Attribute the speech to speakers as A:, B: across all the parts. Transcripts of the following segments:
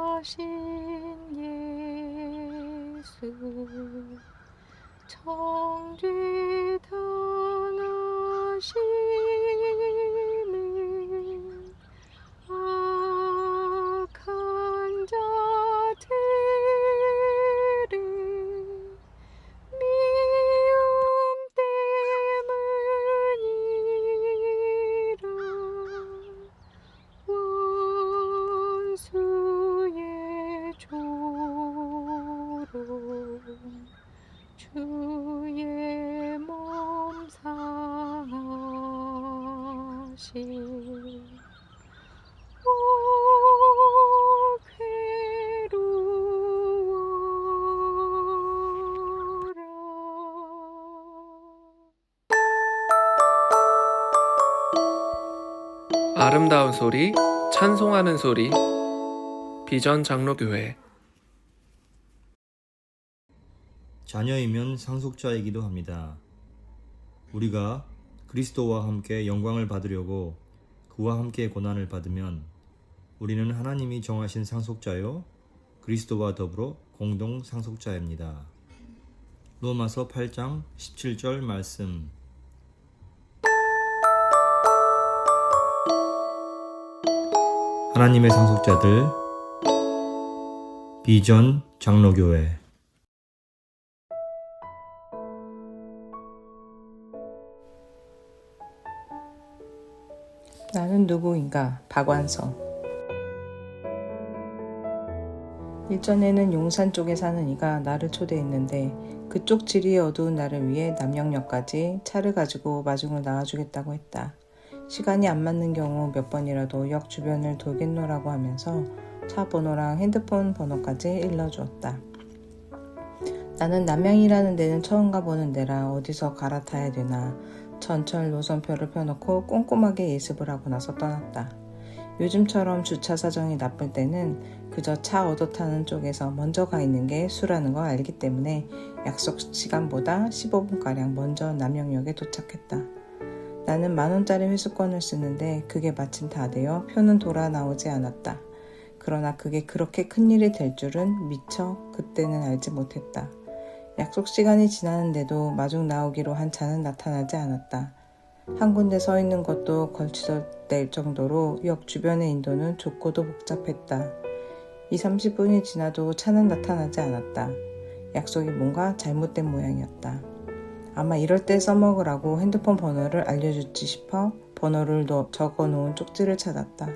A: 귀하신 예수 정죄당하시는 악한 자들의 미움 때문이라 원수의 조롱 주의 몸 상하시 오 괴로워라.
B: 아름다운 소리, 찬송하는 소리, 비전 장로교회.
C: 자녀이면 상속자이기도 합니다. 우리가 그리스도와 함께 영광을 받으려고 그와 함께 고난을 받으면 우리는 하나님이 정하신 상속자요 그리스도와 더불어 공동 상속자입니다. 로마서 8장 17절 말씀. 하나님의 상속자들 비전 장로교회.
D: 나는 누구인가? 박완서. 일전에는 용산 쪽에 사는 이가 나를 초대했는데 그쪽 지리의 어두운 나를 위해 남영역까지 차를 가지고 마중을 나와주겠다고 했다. 시간이 안 맞는 경우 몇 번이라도 역 주변을 돌겠노라고 하면서 차 번호랑 핸드폰 번호까지 일러주었다. 나는 남양이라는 데는 처음 가보는 데라 어디서 갈아타야 되나 전철 노선표를 펴놓고 꼼꼼하게 예습을 하고 나서 떠났다. 요즘처럼 주차 사정이 나쁠 때는 그저 차 얻어 타는 쪽에서 먼저 가 있는 게 수라는 걸 알기 때문에 약속 시간보다 15분가량 먼저 남영역에 도착했다. 나는 10,000원짜리 회수권을 쓰는데 그게 마침 다 되어 표는 돌아 나오지 않았다. 그러나 그게 그렇게 큰일이 될 줄은 미처 그때는 알지 못했다. 약속 시간이 지나는데도 마중 나오기로 한 차는 나타나지 않았다. 한 군데 서 있는 것도 걸치될 정도로 역 주변의 인도는 좁고도 복잡했다. 20-30분이 지나도 차는 나타나지 않았다. 약속이 뭔가 잘못된 모양이었다. 아마 이럴 때 써먹으라고 핸드폰 번호를 알려주지 싶어 번호를 적어놓은 쪽지를 찾았다.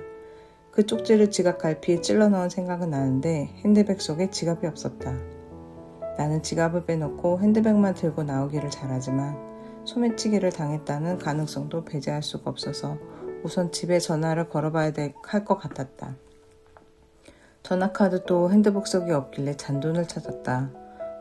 D: 그 쪽지를 지갑 갈피에 찔러 넣은 생각은 나는데 핸드백 속에 지갑이 없었다. 나는 지갑을 빼놓고 핸드백만 들고 나오기를 잘하지만 소매치기를 당했다는 가능성도 배제할 수가 없어서 우선 집에 전화를 걸어봐야 할 것 같았다. 전화카드도 핸드백 속에 없길래 잔돈을 찾았다.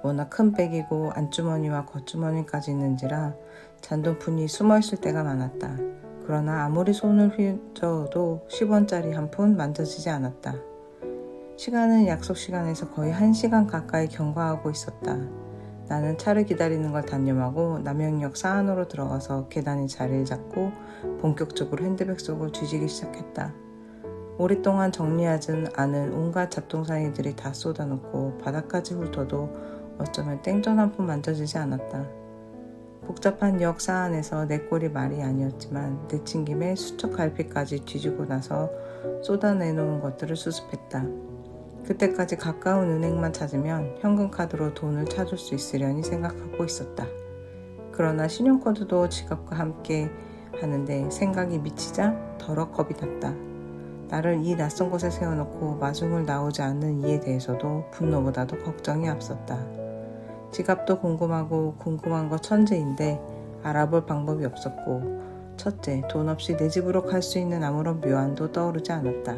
D: 워낙 큰 백이고 안주머니와 겉주머니까지 있는지라 잔돈푼이 숨어있을 때가 많았다. 그러나 아무리 손을 휘저어도 10원짜리 한 푼 만져지지 않았다. 시간은 약속 시간에서 거의 1시간 가까이 경과하고 있었다. 나는 차를 기다리는 걸 단념하고 남영역 사 안으로 들어가서 계단에 자리를 잡고 본격적으로 핸드백 속을 뒤지기 시작했다. 오랫동안 정리하지 않은 온갖 잡동사니들이 다 쏟아놓고 바닥까지 훑어도 어쩌면 땡전 한 푼 만져지지 않았다. 복잡한 역 사 안에서 내 꼴이 말이 아니었지만 내친 김에 수척 갈피까지 뒤지고 나서 쏟아내놓은 것들을 수습했다. 그때까지 가까운 은행만 찾으면 현금카드로 돈을 찾을 수 있으려니 생각하고 있었다. 그러나 신용카드도 지갑과 함께 하는데 생각이 미치자 더러 겁이 났다. 나를 이 낯선 곳에 세워놓고 마중을 나오지 않는 이에 대해서도 분노보다도 걱정이 앞섰다. 지갑도 궁금하고 궁금한 거 천재인데 알아볼 방법이 없었고 첫째, 돈 없이 내 집으로 갈 수 있는 아무런 묘안도 떠오르지 않았다.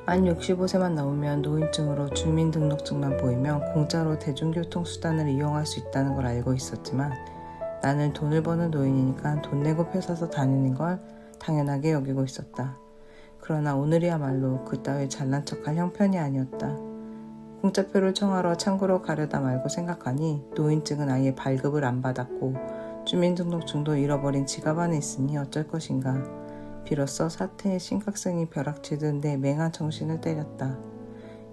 D: 만 65세만 넘으면 노인증으로 주민등록증만 보이면 공짜로 대중교통수단을 이용할 수 있다는 걸 알고 있었지만 나는 돈을 버는 노인이니까 돈 내고 표 사서 다니는 걸 당연하게 여기고 있었다. 그러나 오늘이야말로 그따위 잘난 척할 형편이 아니었다. 공짜표를 청하러 창구로 가려다 말고 생각하니 노인증은 아예 발급을 안 받았고 주민등록증도 잃어버린 지갑 안에 있으니 어쩔 것인가. 비로소 사태의 심각성이 벼락치듯 내 맹한 정신을 때렸다.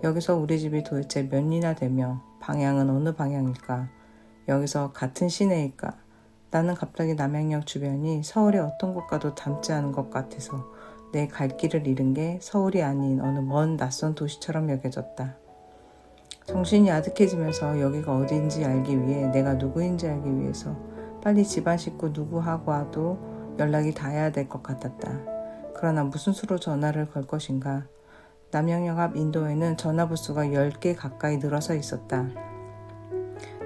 D: 여기서 우리 집이 도대체 몇 리나 되며 방향은 어느 방향일까? 여기서 같은 시내일까? 나는 갑자기 남양역 주변이 서울의 어떤 곳과도 닮지 않은 것 같아서 내 갈 길을 잃은 게 서울이 아닌 어느 먼 낯선 도시처럼 여겨졌다. 정신이 아득해지면서 여기가 어딘지 알기 위해, 내가 누구인지 알기 위해서 빨리 집안 식구 누구하고 와도 연락이 닿아야 될 것 같았다. 그러나 무슨 수로 전화를 걸 것인가? 남양역 앞 인도에는 전화부수가 10개 가까이 늘어서 있었다.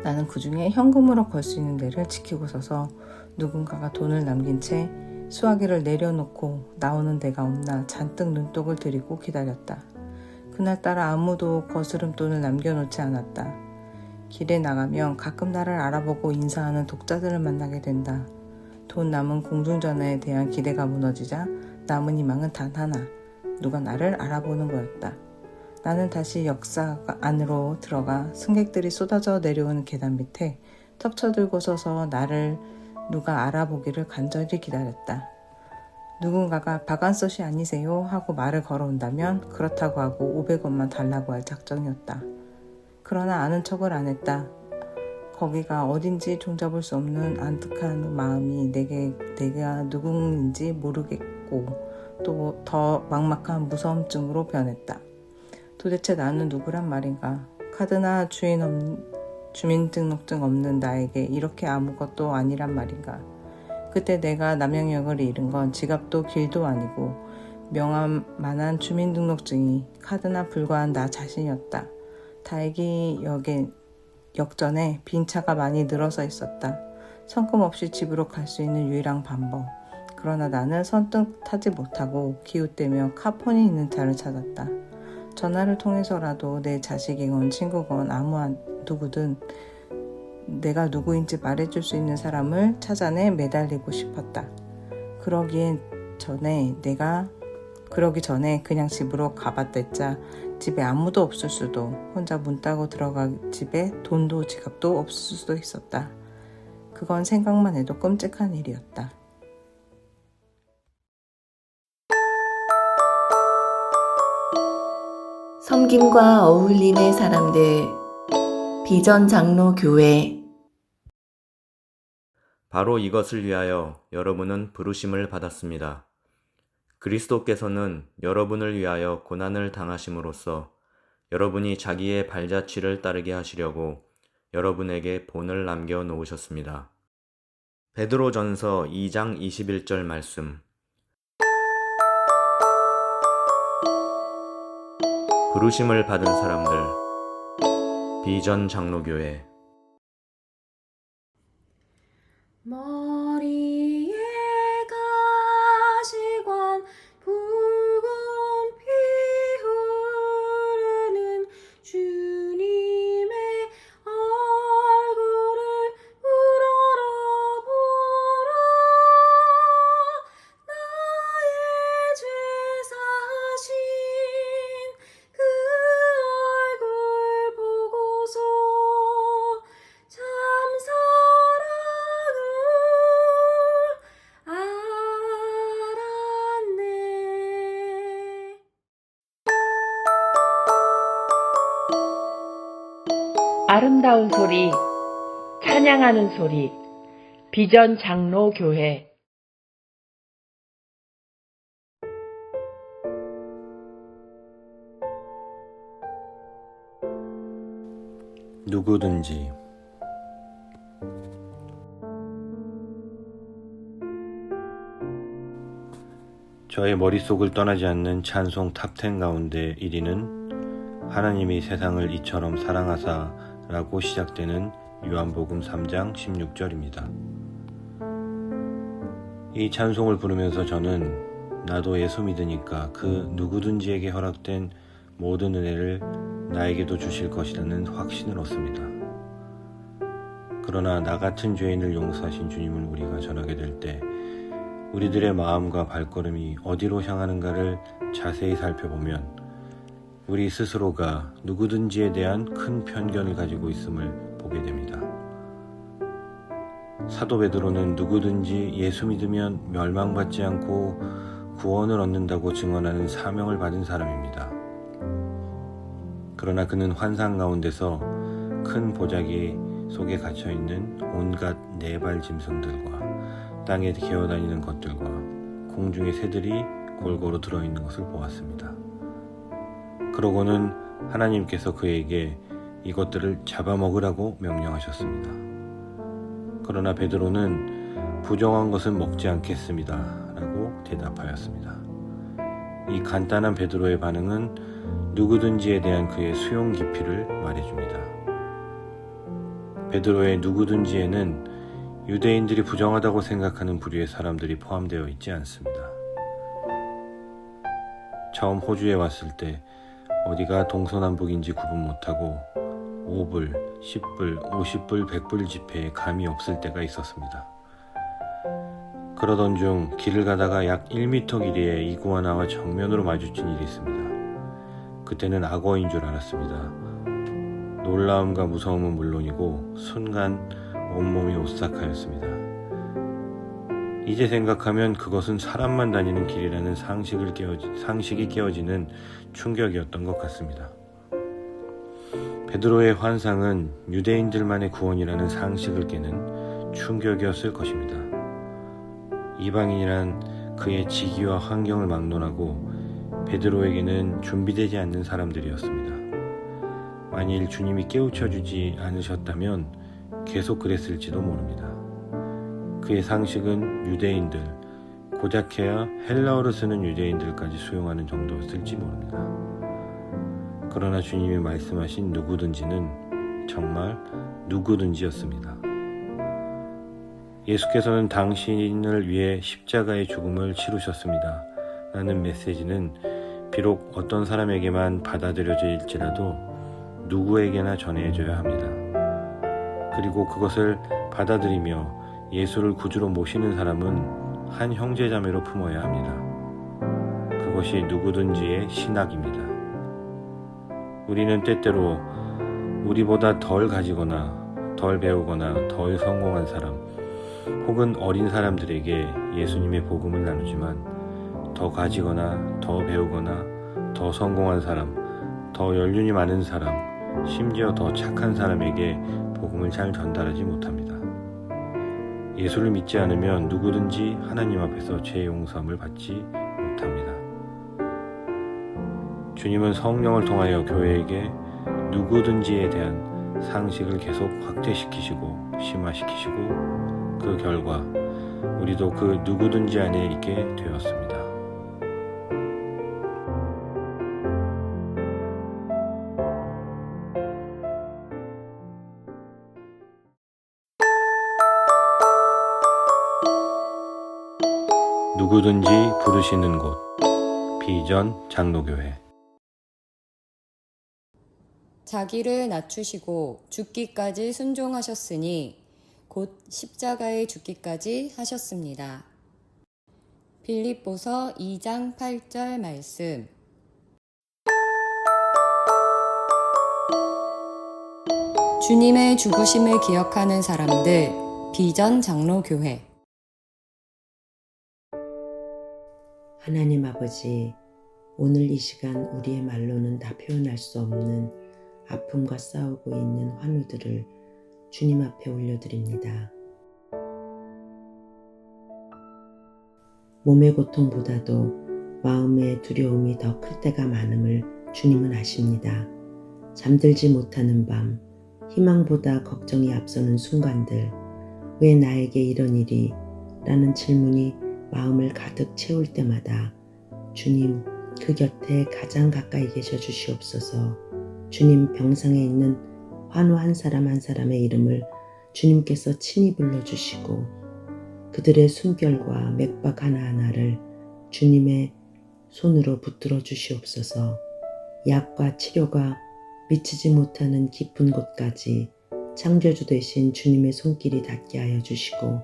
D: 나는 그 중에 현금으로 걸 수 있는 데를 지키고 서서 누군가가 돈을 남긴 채 수화기를 내려놓고 나오는 데가 없나 잔뜩 눈독을 들이고 기다렸다. 그날따라 아무도 거스름돈을 남겨놓지 않았다. 길에 나가면 가끔 나를 알아보고 인사하는 독자들을 만나게 된다. 돈 남은 공중전화에 대한 기대가 무너지자 남은 희망은 단 하나, 누가 나를 알아보는 거였다. 나는 다시 역사 안으로 들어가 승객들이 쏟아져 내려오는 계단 밑에 턱 쳐들고 서서 나를 누가 알아보기를 간절히 기다렸다. 누군가가 박안서씨 아니세요? 하고 말을 걸어온다면 그렇다고 하고 500원만 달라고 할 작정이었다. 그러나 아는 척을 안 했다. 거기가 어딘지 종잡을 수 없는 안뜩한 마음이 내가 누구인지 모르겠고 또 더 막막한 무서움증으로 변했다. 도대체 나는 누구란 말인가? 카드나 주민등록증 없는 나에게 이렇게 아무것도 아니란 말인가? 그때 내가 남양역을 잃은 건 지갑도 길도 아니고 명함만한 주민등록증이 카드나 불과한 나 자신이었다. 다행히 역전에 빈 차가 많이 늘어서 있었다. 성금 없이 집으로 갈 수 있는 유일한 방법. 그러나 나는 선뜻 타지 못하고 기웃대며 카폰이 있는 차를 찾았다. 전화를 통해서라도 내 자식이건 친구건 누구든 내가 누구인지 말해줄 수 있는 사람을 찾아내 매달리고 싶었다. 그러기 전에 그냥 집으로 가봤댔자 집에 아무도 없을 수도, 혼자 문 따고 들어간 집에 돈도 지갑도 없을 수도 있었다. 그건 생각만 해도 끔찍한 일이었다.
E: 섬김과 어울림의 사람들, 비전 장로 교회.
C: 바로 이것을 위하여 여러분은 부르심을 받았습니다. 그리스도께서는 여러분을 위하여 고난을 당하심으로써 여러분이 자기의 발자취를 따르게 하시려고 여러분에게 본을 남겨 놓으셨습니다. 베드로전서 2장 21절 말씀. 부르심을 받은 사람들, 비전 장로교회.
A: 머리에 가시관 붉은 피 흐르는 주님의 얼굴을 우러러보라. 나의 죄 사신 그 얼굴 보고서 참 사랑을 알았네.
F: 아름다운 소리, 찬양하는 소리, 비전 장로 교회.
C: 누구든지. 저의 머릿속을 떠나지 않는 찬송 탑10 가운데 1위는 하나님이 세상을 이처럼 사랑하사 라고 시작되는 요한복음 3장 16절입니다. 이 찬송을 부르면서 저는 나도 예수 믿으니까 그 누구든지에게 허락된 모든 은혜를 나에게도 주실 것이라는 확신을 얻습니다. 그러나 나 같은 죄인을 용서하신 주님을 우리가 전하게 될 때 우리들의 마음과 발걸음이 어디로 향하는가를 자세히 살펴보면 우리 스스로가 누구든지에 대한 큰 편견을 가지고 있음을 보게 됩니다. 사도 베드로는 누구든지 예수 믿으면 멸망받지 않고 구원을 얻는다고 증언하는 사명을 받은 사람입니다. 그러나 그는 환상 가운데서 큰 보자기 속에 갇혀있는 온갖 네발 짐승들과 땅에 기어다니는 것들과 공중의 새들이 골고루 들어있는 것을 보았습니다. 그러고는 하나님께서 그에게 이것들을 잡아먹으라고 명령하셨습니다. 그러나 베드로는 부정한 것은 먹지 않겠습니다 라고 대답하였습니다. 이 간단한 베드로의 반응은 누구든지에 대한 그의 수용 깊이를 말해줍니다. 베드로의 누구든지에는 유대인들이 부정하다고 생각하는 부류의 사람들이 포함되어 있지 않습니다. 처음 호주에 왔을 때 어디가 동서남북인지 구분 못하고 5불, 10불, 50불, 100불 지폐에 감이 없을 때가 있었습니다. 그러던 중 길을 가다가 약 1m 길이의 이구아나와 정면으로 마주친 일이 있습니다. 그때는 악어인 줄 알았습니다. 놀라움과 무서움은 물론이고 순간 온몸이 오싹하였습니다. 이제 생각하면 그것은 사람만 다니는 길이라는 상식이 깨어지는 충격이었던 것 같습니다. 베드로의 환상은 유대인들만의 구원이라는 상식을 깨는 충격이었을 것입니다. 이방인이란 그의 직위와 환경을 막론하고 베드로에게는 준비되지 않는 사람들이었습니다. 만일 주님이 깨우쳐주지 않으셨다면 계속 그랬을지도 모릅니다. 그의 상식은 유대인들, 고작해야 헬라어를 쓰는 유대인들까지 수용하는 정도였을지 모릅니다. 그러나 주님이 말씀하신 누구든지는 정말 누구든지였습니다. 예수께서는 당신을 위해 십자가의 죽음을 치르셨습니다 라는 메시지는 비록 어떤 사람에게만 받아들여질지라도 누구에게나 전해져야 합니다. 그리고 그것을 받아들이며 예수를 구주로 모시는 사람은 한 형제자매로 품어야 합니다. 그것이 누구든지의 신학입니다. 우리는 때때로 우리보다 덜 가지거나 덜 배우거나 덜 성공한 사람 혹은 어린 사람들에게 예수님의 복음을 나누지만 더 가지거나 더 배우거나 더 성공한 사람, 더 연륜이 많은 사람, 심지어 더 착한 사람에게 복음을 잘 전달하지 못합니다. 예수를 믿지 않으면 누구든지 하나님 앞에서 죄 용서함을 받지 못합니다. 주님은 성령을 통하여 교회에게 누구든지에 대한 상식을 계속 확대시키시고 심화시키시고 그 결과 우리도 그 누구든지 안에 있게 되었습니다. 누구든지 부르시는 곳 비전 장로교회.
G: 자기를 낮추시고 죽기까지 순종하셨으니 곧 십자가에 죽기까지 하셨습니다. 빌립보서 2장 8절 말씀. 주님의 죽으심을 기억하는 사람들 비전 장로교회.
H: 하나님 아버지, 오늘 이 시간 우리의 말로는 다 표현할 수 없는 아픔과 싸우고 있는 환우들을 주님 앞에 올려드립니다. 몸의 고통보다도 마음의 두려움이 더 클 때가 많음을 주님은 아십니다. 잠들지 못하는 밤, 희망보다 걱정이 앞서는 순간들, 왜 나에게 이런 일이? 라는 질문이 마음을 가득 채울 때마다 주님, 그 곁에 가장 가까이 계셔 주시옵소서. 주님 병상에 있는 환우 한 사람 한 사람의 이름을 주님께서 친히 불러주시고 그들의 숨결과 맥박 하나하나를 주님의 손으로 붙들어 주시옵소서. 약과 치료가 미치지 못하는 깊은 곳까지 창조주 되신 주님의 손길이 닿게 하여 주시고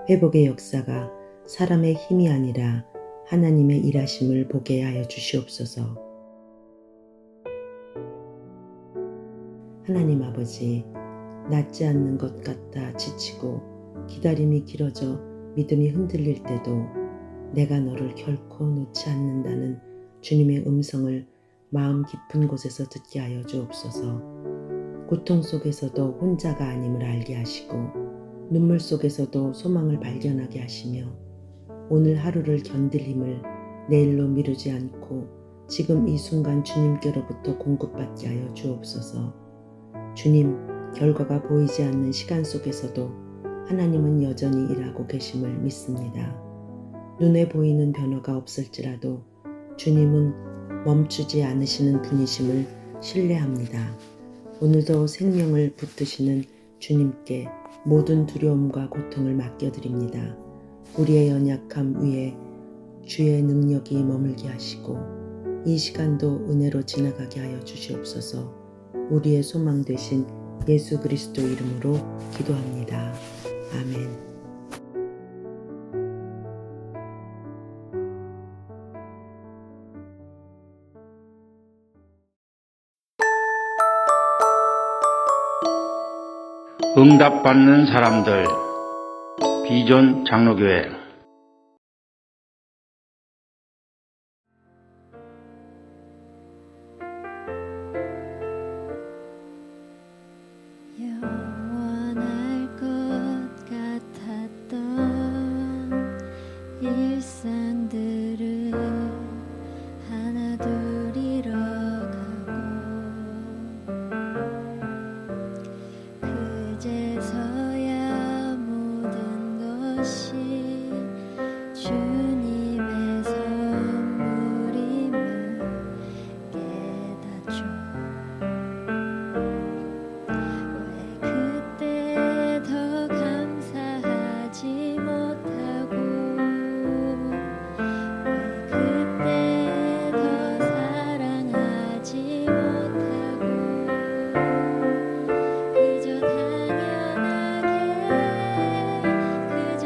H: 회복의 역사가 사람의 힘이 아니라 하나님의 일하심을 보게 하여 주시옵소서. 하나님 아버지, 낫지 않는 것 같다 지치고 기다림이 길어져 믿음이 흔들릴 때도 내가 너를 결코 놓지 않는다는 주님의 음성을 마음 깊은 곳에서 듣게 하여 주옵소서. 고통 속에서도 혼자가 아님을 알게 하시고 눈물 속에서도 소망을 발견하게 하시며 오늘 하루를 견딜 힘을 내일로 미루지 않고 지금 이 순간 주님께로부터 공급받게 하여 주옵소서. 주님, 결과가 보이지 않는 시간 속에서도 하나님은 여전히 일하고 계심을 믿습니다. 눈에 보이는 변화가 없을지라도 주님은 멈추지 않으시는 분이심을 신뢰합니다. 오늘도 생명을 붙드시는 주님께 모든 두려움과 고통을 맡겨드립니다. 우리의 연약함 위에 주의 능력이 머물게 하시고 이 시간도 은혜로 지나가게 하여 주시옵소서. 우리의 소망 되신 예수 그리스도 이름으로 기도합니다. 아멘.
I: 응답받는 사람들 비전 장로교회
A: 영원할 것 같았던 일상들을 하나둘 잃어가고 그제서야 모든 것이 주님의 선물임을 깨닫죠. 왜 그때 더 감사하지 못하고 왜 그때 더 사랑하지 못하고 이저 당연하게 그저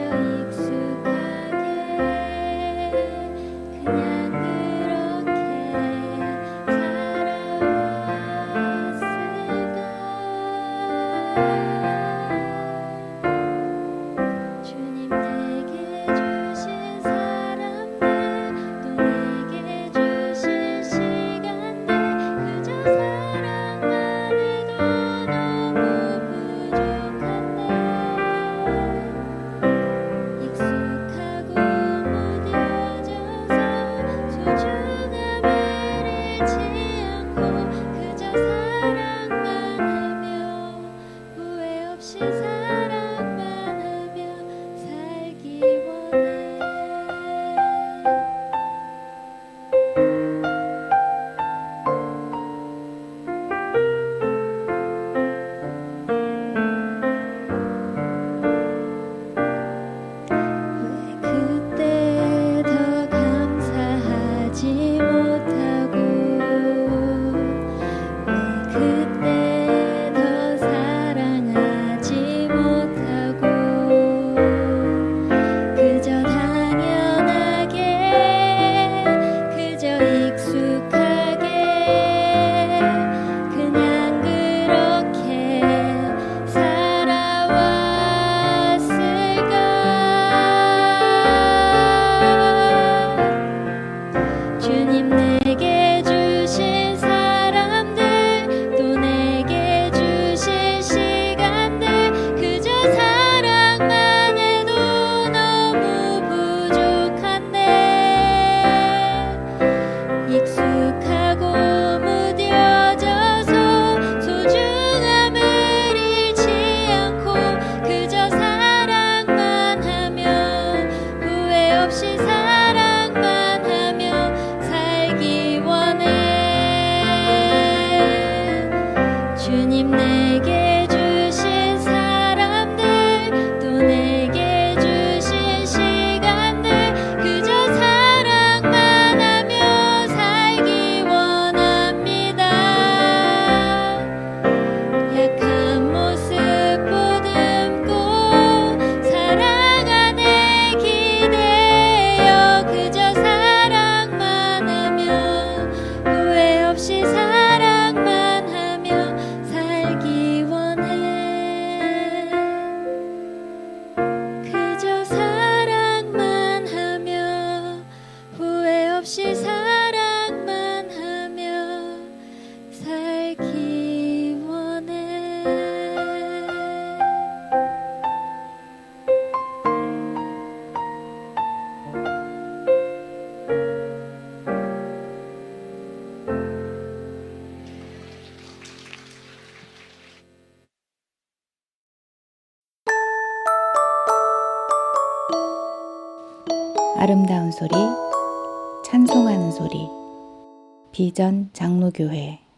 A: 되기 원해
J: 아름다운 소리, 찬송하는 소리, 비전 장로교회.